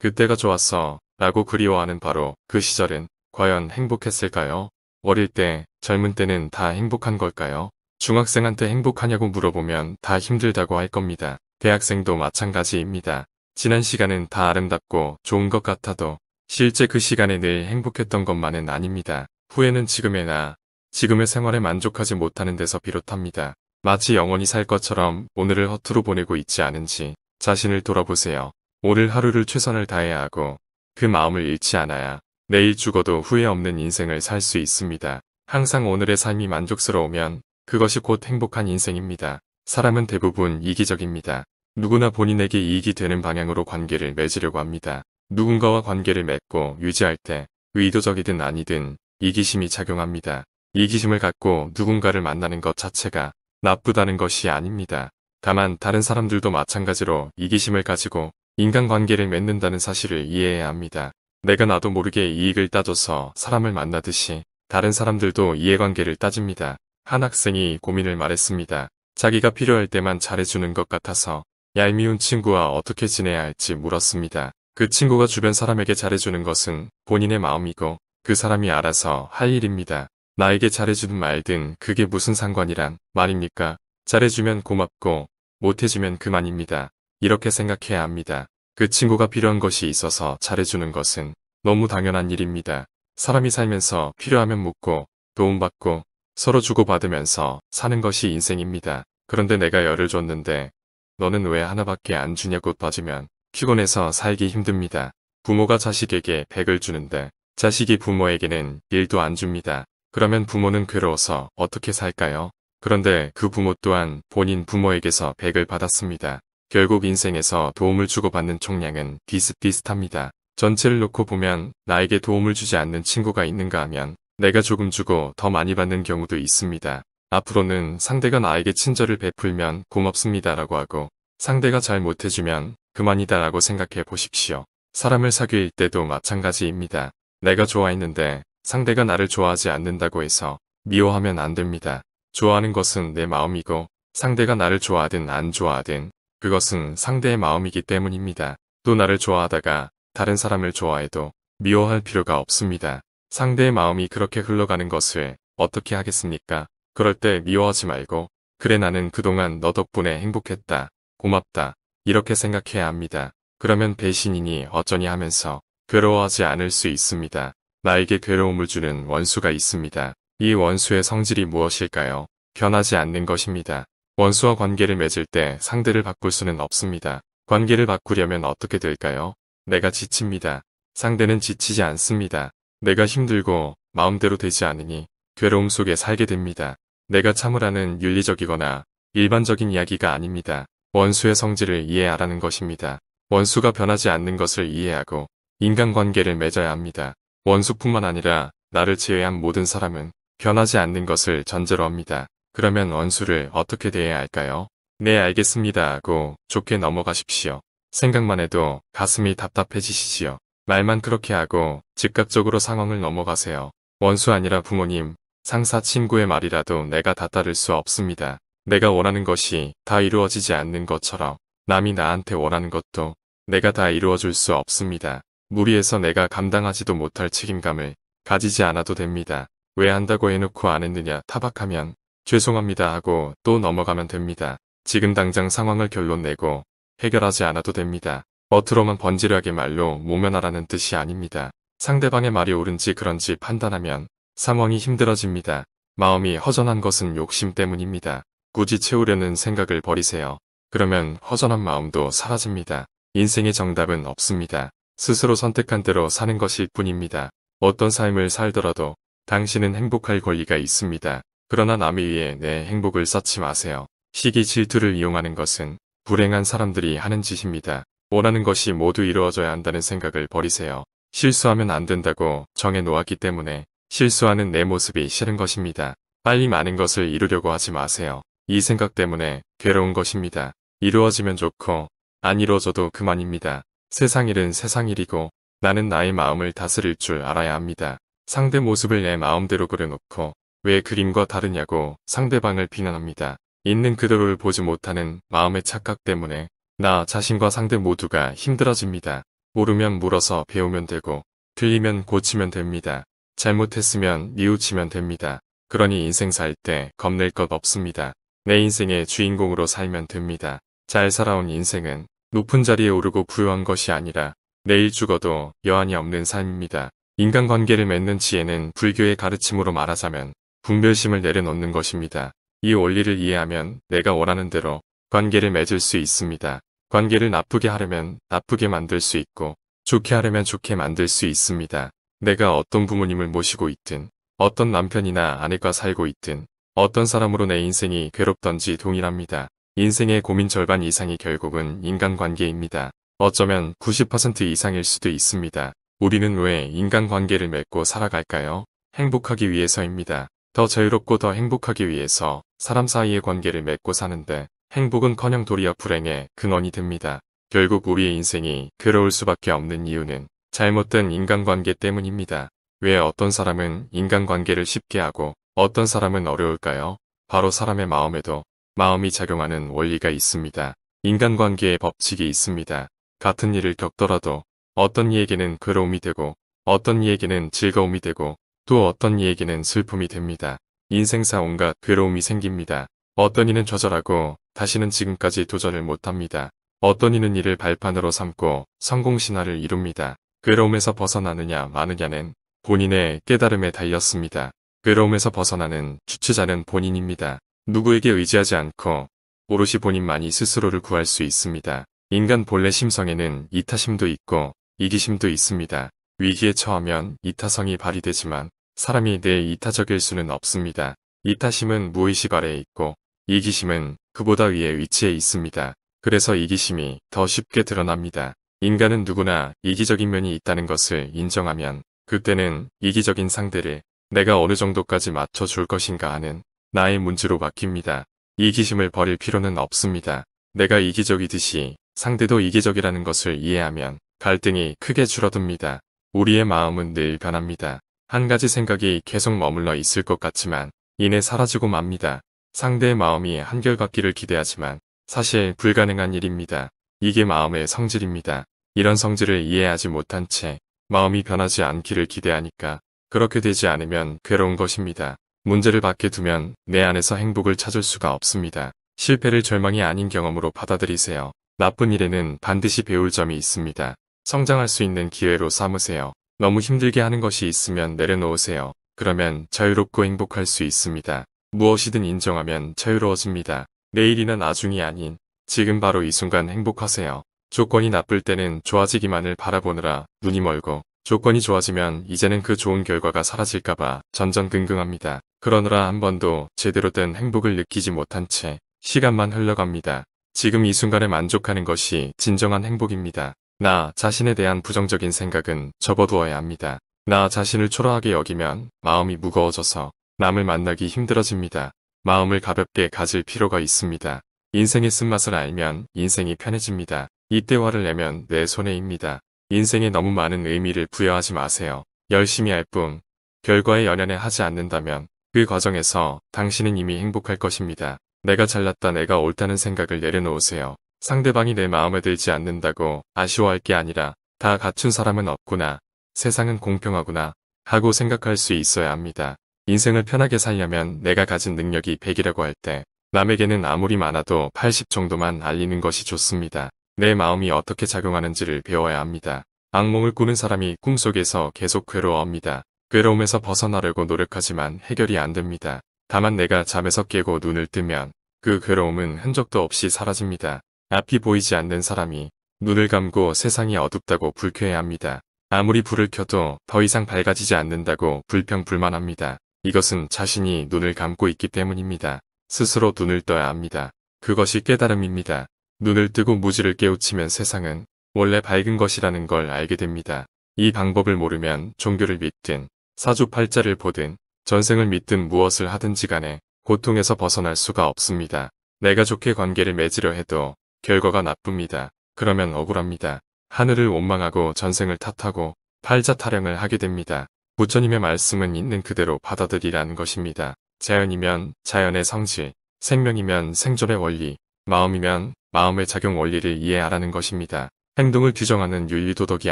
그때가 좋았어 라고 그리워하는 바로 그 시절은 과연 행복했을까요? 어릴 때, 젊은 때는 다 행복한 걸까요? 중학생한테 행복하냐고 물어보면 다 힘들다고 할 겁니다. 대학생도 마찬가지입니다. 지난 시간은 다 아름답고 좋은 것 같아도 실제 그 시간에 늘 행복했던 것만은 아닙니다. 후회는 지금의 나, 지금의 생활에 만족하지 못하는 데서 비롯합니다. 마치 영원히 살 것처럼 오늘을 허투루 보내고 있지 않은지 자신을 돌아보세요. 오늘 하루를 최선을 다해야 하고 그 마음을 잃지 않아야 내일 죽어도 후회 없는 인생을 살 수 있습니다. 항상 오늘의 삶이 만족스러우면 그것이 곧 행복한 인생입니다. 사람은 대부분 이기적입니다. 누구나 본인에게 이익이 되는 방향으로 관계를 맺으려고 합니다. 누군가와 관계를 맺고 유지할 때 의도적이든 아니든 이기심이 작용합니다. 이기심을 갖고 누군가를 만나는 것 자체가 나쁘다는 것이 아닙니다. 다만 다른 사람들도 마찬가지로 이기심을 가지고 인간관계를 맺는다는 사실을 이해해야 합니다. 내가 나도 모르게 이익을 따져서 사람을 만나듯이 다른 사람들도 이해관계를 따집니다. 한 학생이 고민을 말했습니다. 자기가 필요할 때만 잘해주는 것 같아서 얄미운 친구와 어떻게 지내야 할지 물었습니다. 그 친구가 주변 사람에게 잘해주는 것은 본인의 마음이고 그 사람이 알아서 할 일입니다. 나에게 잘해주든 말든 그게 무슨 상관이란 말입니까? 잘해주면 고맙고 못해주면 그만입니다. 이렇게 생각해야 합니다. 그 친구가 필요한 것이 있어서 잘해주는 것은 너무 당연한 일입니다. 사람이 살면서 필요하면 묻고 도움받고 서로 주고받으면서 사는 것이 인생입니다. 그런데 내가 열을 줬는데 너는 왜 하나밖에 안 주냐고 따지면 피곤해서 살기 힘듭니다. 부모가 자식에게 100을 주는데 자식이 부모에게는 1도 안 줍니다. 그러면 부모는 괴로워서 어떻게 살까요? 그런데 그 부모 또한 본인 부모에게서 100을 받았습니다. 결국 인생에서 도움을 주고받는 총량은 비슷비슷합니다. 전체를 놓고 보면 나에게 도움을 주지 않는 친구가 있는가 하면 내가 조금 주고 더 많이 받는 경우도 있습니다. 앞으로는 상대가 나에게 친절을 베풀면 고맙습니다라고 하고 상대가 잘 못해주면 그만이다라고 생각해 보십시오. 사람을 사귈 때도 마찬가지입니다. 내가 좋아했는데 상대가 나를 좋아하지 않는다고 해서 미워하면 안 됩니다. 좋아하는 것은 내 마음이고 상대가 나를 좋아하든 안 좋아하든 그것은 상대의 마음이기 때문입니다. 또 나를 좋아하다가 다른 사람을 좋아해도 미워할 필요가 없습니다. 상대의 마음이 그렇게 흘러가는 것을 어떻게 하겠습니까? 그럴 때 미워하지 말고 그래 나는 그동안 너 덕분에 행복했다. 고맙다. 이렇게 생각해야 합니다. 그러면 배신이니 어쩌니 하면서 괴로워하지 않을 수 있습니다. 나에게 괴로움을 주는 원수가 있습니다. 이 원수의 성질이 무엇일까요? 변하지 않는 것입니다. 원수와 관계를 맺을 때 상대를 바꿀 수는 없습니다. 관계를 바꾸려면 어떻게 될까요? 내가 지칩니다. 상대는 지치지 않습니다. 내가 힘들고 마음대로 되지 않으니 괴로움 속에 살게 됩니다. 내가 참으라는 윤리적이거나 일반적인 이야기가 아닙니다. 원수의 성질을 이해하라는 것입니다. 원수가 변하지 않는 것을 이해하고 인간관계를 맺어야 합니다. 원수뿐만 아니라 나를 제외한 모든 사람은 변하지 않는 것을 전제로 합니다. 그러면 원수를 어떻게 대해야 할까요? 네, 알겠습니다 하고 좋게 넘어가십시오. 생각만 해도 가슴이 답답해지시지요. 말만 그렇게 하고 즉각적으로 상황을 넘어가세요. 원수 아니라 부모님, 상사, 친구의 말이라도 내가 다 따를 수 없습니다. 내가 원하는 것이 다 이루어지지 않는 것처럼 남이 나한테 원하는 것도 내가 다 이루어줄 수 없습니다. 무리해서 내가 감당하지도 못할 책임감을 가지지 않아도 됩니다. 왜 한다고 해놓고 안 했느냐 타박하면 죄송합니다 하고 또 넘어가면 됩니다. 지금 당장 상황을 결론 내고 해결하지 않아도 됩니다. 겉으로만 번지르하게 말로 모면하라는 뜻이 아닙니다. 상대방의 말이 옳은지 그런지 판단하면 상황이 힘들어집니다. 마음이 허전한 것은 욕심 때문입니다. 굳이 채우려는 생각을 버리세요. 그러면 허전한 마음도 사라집니다. 인생의 정답은 없습니다. 스스로 선택한 대로 사는 것일 뿐입니다. 어떤 삶을 살더라도 당신은 행복할 권리가 있습니다. 그러나 남에 의해 내 행복을 쌓지 마세요. 시기 질투를 이용하는 것은 불행한 사람들이 하는 짓입니다. 원하는 것이 모두 이루어져야 한다는 생각을 버리세요. 실수하면 안 된다고 정해 놓았기 때문에 실수하는 내 모습이 싫은 것입니다. 빨리 많은 것을 이루려고 하지 마세요. 이 생각 때문에 괴로운 것입니다. 이루어지면 좋고 안 이루어져도 그만입니다. 세상 일은 세상 일이고 나는 나의 마음을 다스릴 줄 알아야 합니다. 상대 모습을 내 마음대로 그려놓고 왜 그림과 다르냐고 상대방을 비난합니다. 있는 그대로를 보지 못하는 마음의 착각 때문에 나 자신과 상대 모두가 힘들어집니다. 모르면 물어서 배우면 되고, 틀리면 고치면 됩니다. 잘못했으면 뉘우치면 됩니다. 그러니 인생 살 때 겁낼 것 없습니다. 내 인생의 주인공으로 살면 됩니다. 잘 살아온 인생은 높은 자리에 오르고 부유한 것이 아니라 내일 죽어도 여한이 없는 삶입니다. 인간관계를 맺는 지혜는 불교의 가르침으로 말하자면 분별심을 내려놓는 것입니다. 이 원리를 이해하면 내가 원하는 대로 관계를 맺을 수 있습니다. 관계를 나쁘게 하려면 나쁘게 만들 수 있고 좋게 하려면 좋게 만들 수 있습니다. 내가 어떤 부모님을 모시고 있든 어떤 남편이나 아내가 살고 있든 어떤 사람으로 내 인생이 괴롭던지 동일합니다. 인생의 고민 절반 이상이 결국은 인간관계입니다. 어쩌면 90% 이상일 수도 있습니다. 우리는 왜 인간관계를 맺고 살아갈까요? 행복하기 위해서입니다. 더 자유롭고 더 행복하기 위해서 사람 사이의 관계를 맺고 사는데 행복은커녕 도리어 불행의 근원이 됩니다. 결국 우리의 인생이 괴로울 수밖에 없는 이유는 잘못된 인간관계 때문입니다. 왜 어떤 사람은 인간관계를 쉽게 하고 어떤 사람은 어려울까요? 바로 사람의 마음에도 마음이 작용하는 원리가 있습니다. 인간관계의 법칙이 있습니다. 같은 일을 겪더라도 어떤 이에게는 괴로움이 되고 어떤 이에게는 즐거움이 되고 또 어떤 이에게는 슬픔이 됩니다. 인생사 온갖 괴로움이 생깁니다. 어떤 이는 좌절하고 다시는 지금까지 도전을 못합니다. 어떤 이는 이를 발판으로 삼고 성공신화를 이룹니다. 괴로움에서 벗어나느냐 마느냐는 본인의 깨달음에 달렸습니다. 괴로움에서 벗어나는 주체자는 본인입니다. 누구에게 의지하지 않고 오롯이 본인만이 스스로를 구할 수 있습니다. 인간 본래 심성에는 이타심도 있고 이기심도 있습니다. 위기에 처하면 이타성이 발휘되지만 사람이 내 이타적일 수는 없습니다. 이타심은 무의식 아래에 있고 이기심은 그보다 위에 위치해 있습니다. 그래서 이기심이 더 쉽게 드러납니다. 인간은 누구나 이기적인 면이 있다는 것을 인정하면 그때는 이기적인 상대를 내가 어느 정도까지 맞춰줄 것인가 하는 나의 문제로 바뀝니다. 이기심을 버릴 필요는 없습니다. 내가 이기적이듯이 상대도 이기적이라는 것을 이해하면 갈등이 크게 줄어듭니다. 우리의 마음은 늘 변합니다. 한 가지 생각이 계속 머물러 있을 것 같지만 이내 사라지고 맙니다. 상대의 마음이 한결같기를 기대하지만 사실 불가능한 일입니다. 이게 마음의 성질입니다. 이런 성질을 이해하지 못한 채 마음이 변하지 않기를 기대하니까 그렇게 되지 않으면 괴로운 것입니다. 문제를 밖에 두면 내 안에서 행복을 찾을 수가 없습니다. 실패를 절망이 아닌 경험으로 받아들이세요. 나쁜 일에는 반드시 배울 점이 있습니다. 성장할 수 있는 기회로 삼으세요. 너무 힘들게 하는 것이 있으면 내려놓으세요. 그러면 자유롭고 행복할 수 있습니다. 무엇이든 인정하면 자유로워집니다. 내일이나 나중이 아닌 지금 바로 이 순간 행복하세요. 조건이 나쁠 때는 좋아지기만을 바라보느라 눈이 멀고 조건이 좋아지면 이제는 그 좋은 결과가 사라질까봐 전전긍긍합니다. 그러느라 한 번도 제대로 된 행복을 느끼지 못한 채 시간만 흘러갑니다. 지금 이 순간에 만족하는 것이 진정한 행복입니다. 나 자신에 대한 부정적인 생각은 접어두어야 합니다. 나 자신을 초라하게 여기면 마음이 무거워져서 남을 만나기 힘들어집니다. 마음을 가볍게 가질 필요가 있습니다. 인생의 쓴맛을 알면 인생이 편해집니다. 이때 화를 내면 내 손해입니다. 인생에 너무 많은 의미를 부여하지 마세요. 열심히 할 뿐 결과에 연연해 하지 않는다면 그 과정에서 당신은 이미 행복할 것입니다. 내가 잘났다 내가 옳다는 생각을 내려놓으세요. 상대방이 내 마음에 들지 않는다고 아쉬워할 게 아니라 다 갖춘 사람은 없구나. 세상은 공평하구나 하고 생각할 수 있어야 합니다. 인생을 편하게 살려면 내가 가진 능력이 100이라고 할 때 남에게는 아무리 많아도 80 정도만 알리는 것이 좋습니다. 내 마음이 어떻게 작용하는지를 배워야 합니다. 악몽을 꾸는 사람이 꿈속에서 계속 괴로워합니다. 괴로움에서 벗어나려고 노력하지만 해결이 안 됩니다. 다만 내가 잠에서 깨고 눈을 뜨면 그 괴로움은 흔적도 없이 사라집니다. 앞이 보이지 않는 사람이 눈을 감고 세상이 어둡다고 불쾌해합니다. 아무리 불을 켜도 더 이상 밝아지지 않는다고 불평불만합니다. 이것은 자신이 눈을 감고 있기 때문입니다. 스스로 눈을 떠야 합니다. 그것이 깨달음입니다. 눈을 뜨고 무지를 깨우치면 세상은 원래 밝은 것이라는 걸 알게 됩니다. 이 방법을 모르면 종교를 믿든 사주팔자를 보든 전생을 믿든 무엇을 하든지 간에 고통에서 벗어날 수가 없습니다. 내가 좋게 관계를 맺으려 해도 결과가 나쁩니다. 그러면 억울합니다. 하늘을 원망하고 전생을 탓하고 팔자 타령을 하게 됩니다. 부처님의 말씀은 있는 그대로 받아들이라는 것입니다. 자연이면 자연의 성질, 생명이면 생존의 원리, 마음이면 마음의 작용 원리를 이해하라는 것입니다. 행동을 규정하는 윤리도덕이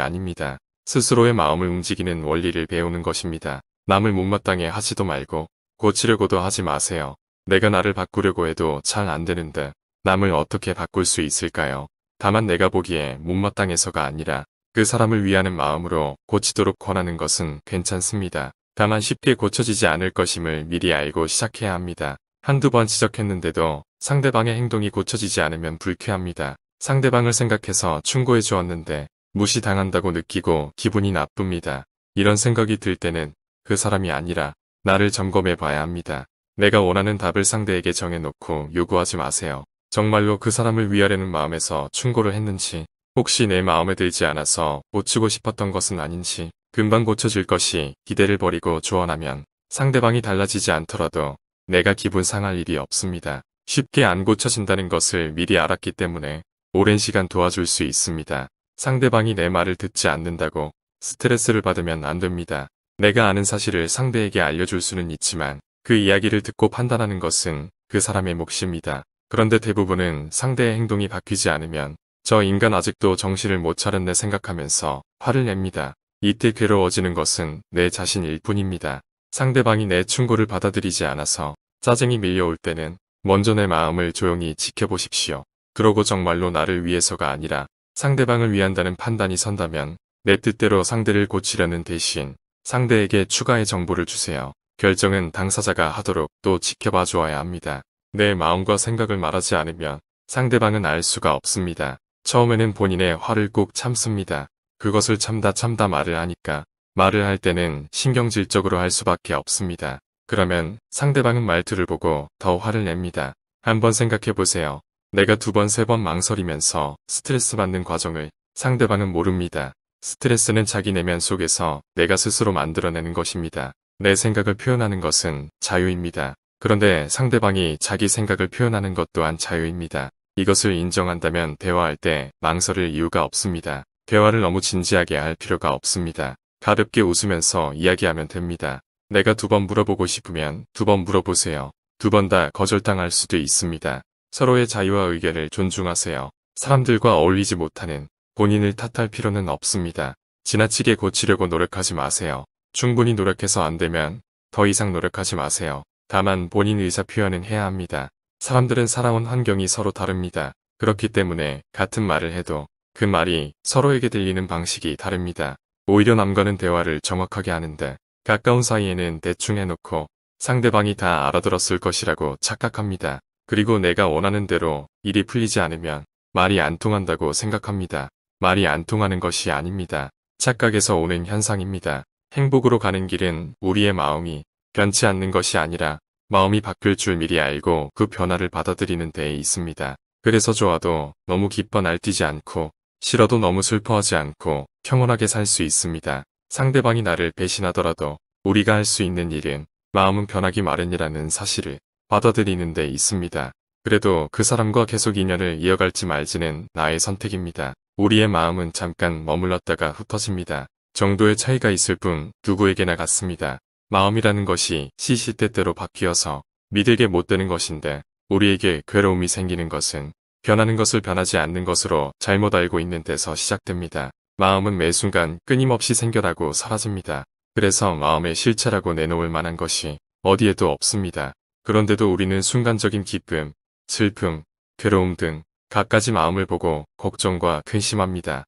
아닙니다. 스스로의 마음을 움직이는 원리를 배우는 것입니다. 남을 못마땅해 하지도 말고 고치려고도 하지 마세요. 내가 나를 바꾸려고 해도 잘 안 되는데 남을 어떻게 바꿀 수 있을까요? 다만 내가 보기에 못마땅해서가 아니라 그 사람을 위하는 마음으로 고치도록 권하는 것은 괜찮습니다. 다만 쉽게 고쳐지지 않을 것임을 미리 알고 시작해야 합니다. 한두 번 지적했는데도 상대방의 행동이 고쳐지지 않으면 불쾌합니다. 상대방을 생각해서 충고해 주었는데 무시당한다고 느끼고 기분이 나쁩니다. 이런 생각이 들 때는 그 사람이 아니라 나를 점검해 봐야 합니다. 내가 원하는 답을 상대에게 정해놓고 요구하지 마세요. 정말로 그 사람을 위하려는 마음에서 충고를 했는지, 혹시 내 마음에 들지 않아서 고치고 싶었던 것은 아닌지, 금방 고쳐질 것이 기대를 버리고 조언하면 상대방이 달라지지 않더라도 내가 기분 상할 일이 없습니다. 쉽게 안 고쳐진다는 것을 미리 알았기 때문에 오랜 시간 도와줄 수 있습니다. 상대방이 내 말을 듣지 않는다고 스트레스를 받으면 안 됩니다. 내가 아는 사실을 상대에게 알려줄 수는 있지만 그 이야기를 듣고 판단하는 것은 그 사람의 몫입니다. 그런데 대부분은 상대의 행동이 바뀌지 않으면 저 인간 아직도 정신을 못 차렸네 생각하면서 화를 냅니다. 이때 괴로워지는 것은 내 자신일 뿐입니다. 상대방이 내 충고를 받아들이지 않아서 짜증이 밀려올 때는 먼저 내 마음을 조용히 지켜보십시오. 그러고 정말로 나를 위해서가 아니라 상대방을 위한다는 판단이 선다면 내 뜻대로 상대를 고치려는 대신 상대에게 추가의 정보를 주세요. 결정은 당사자가 하도록 또 지켜봐 주어야 합니다. 내 마음과 생각을 말하지 않으면 상대방은 알 수가 없습니다. 처음에는 본인의 화를 꼭 참습니다. 그것을 참다 말을 하니까 말을 할 때는 신경질적으로 할 수밖에 없습니다. 그러면 상대방은 말투를 보고 더 화를 냅니다. 한번 생각해 보세요. 내가 2번, 3번 망설이면서 스트레스 받는 과정을 상대방은 모릅니다. 스트레스는 자기 내면 속에서 내가 스스로 만들어내는 것입니다. 내 생각을 표현하는 것은 자유입니다. 그런데 상대방이 자기 생각을 표현하는 것 또한 자유입니다. 이것을 인정한다면 대화할 때 망설일 이유가 없습니다. 대화를 너무 진지하게 할 필요가 없습니다. 가볍게 웃으면서 이야기하면 됩니다. 내가 2번 물어보고 싶으면 2번 물어보세요. 2번 다 거절당할 수도 있습니다. 서로의 자유와 의견을 존중하세요. 사람들과 어울리지 못하는 본인을 탓할 필요는 없습니다. 지나치게 고치려고 노력하지 마세요. 충분히 노력해서 안 되면 더 이상 노력하지 마세요. 다만 본인 의사 표현은 해야 합니다. 사람들은 살아온 환경이 서로 다릅니다. 그렇기 때문에 같은 말을 해도 그 말이 서로에게 들리는 방식이 다릅니다. 오히려 남과는 대화를 정확하게 하는데 가까운 사이에는 대충 해놓고 상대방이 다 알아들었을 것이라고 착각합니다. 그리고 내가 원하는 대로 일이 풀리지 않으면 말이 안 통한다고 생각합니다. 말이 안 통하는 것이 아닙니다. 착각에서 오는 현상입니다. 행복으로 가는 길은 우리의 마음이 변치 않는 것이 아니라 마음이 바뀔 줄 미리 알고 그 변화를 받아들이는 데에 있습니다. 그래서 좋아도 너무 기뻐 날뛰지 않고 싫어도 너무 슬퍼하지 않고 평온하게 살 수 있습니다. 상대방이 나를 배신하더라도 우리가 할 수 있는 일은 마음은 변하기 마련이라는 사실을 받아들이는 데 있습니다. 그래도 그 사람과 계속 인연을 이어갈지 말지는 나의 선택입니다. 우리의 마음은 잠깐 머물렀다가 흩어집니다. 정도의 차이가 있을 뿐 누구에게나 같습니다. 마음이라는 것이 시시때때로 바뀌어서 믿을게 못 되는 것인데 우리에게 괴로움이 생기는 것은 변하는 것을 변하지 않는 것으로 잘못 알고 있는 데서 시작됩니다. 마음은 매 순간 끊임없이 생겨나고 사라집니다. 그래서 마음의 실체라고 내놓을 만한 것이 어디에도 없습니다. 그런데도 우리는 순간적인 기쁨, 슬픔, 괴로움 등 갖가지 마음을 보고 걱정과 근심합니다.